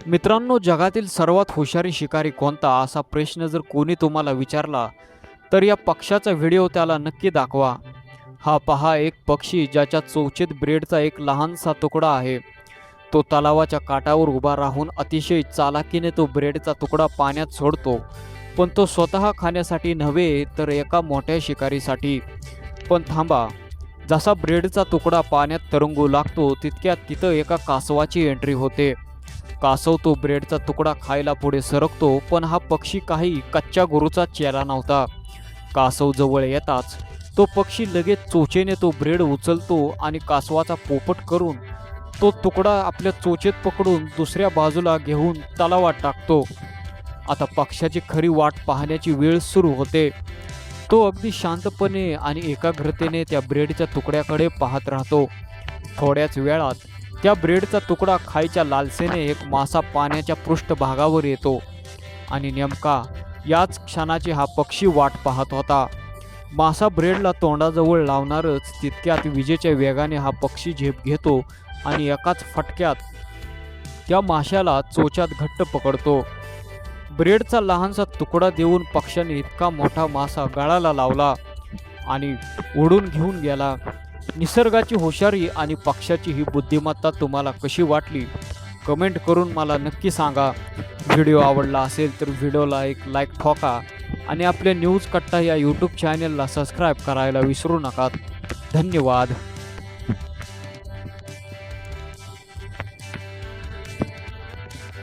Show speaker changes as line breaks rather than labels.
मित्रांनो, जगातील सर्वात हुशारी शिकारी कोणता असा प्रश्न जर कोणी तुम्हाला विचारला तर या पक्ष्याचा व्हिडिओ त्याला नक्की दाखवा. हा पहा, एक पक्षी ज्याच्या चोचीत ब्रेडचा एक लहानसा तुकडा आहे. तो तलावाच्या काठावर उभा राहून अतिशय चालाकीने तो ब्रेडचा तुकडा पाण्यात सोडतो, पण तो स्वतः खाण्यासाठी नव्हे तर एका मोठ्या शिकारीसाठी. पण थांबा, जसा ब्रेडचा तुकडा पाण्यात तरंगू लागतो तितक्यात तिथं एका कासवाची एंट्री होते. कासव तो ब्रेडचा तुकडा खायला पुढे सरकतो, पण हा पक्षी काही कच्च्या गुरूचा चेला नव्हता. कासव जवळ येताच तो पक्षी लगेच चोचेने तो ब्रेड उचलतो आणि कासवाचा पोपट करून तो तुकडा आपल्या चोचेत पकडून दुसऱ्या बाजूला घेऊन तलावात टाकतो. आता पक्ष्याची खरी वाट पाहण्याची वेळ सुरू होते. तो अगदी शांतपणे आणि एकाग्रतेने त्या ब्रेडच्या तुकड्याकडे पाहत राहतो. थोड्याच वेळात त्या ब्रेडचा तुकडा खायच्या लालसेने एक मासा पाण्याच्या पृष्ठभागावर येतो आणि नेमका याच क्षणाची हा पक्षी वाट पाहत होता. मासा ब्रेडला तोंडाजवळ लावणारच तितक्यात विजेच्या वेगाने हा पक्षी झेप घेतो आणि एकाच फटक्यात त्या माशाला चोच्यात घट्ट पकडतो. ब्रेडचा लहानसा तुकडा देऊन पक्ष्याने इतका मोठा मासा गळाला लावला आणि उडून घेऊन गेला. निसर्गाची हुशारी आणि पक्ष्याची ही बुद्धिमत्ता तुम्हाला कशी वाटली कमेंट करून मला नक्की सांगा. व्हिडिओ आवडला असेल तर व्हिडिओला एक लाईक ठोका आणि आपल्या न्यूज कट्टा या यूट्यूब चॅनलला सबस्क्राईब करायला विसरू नका. धन्यवाद.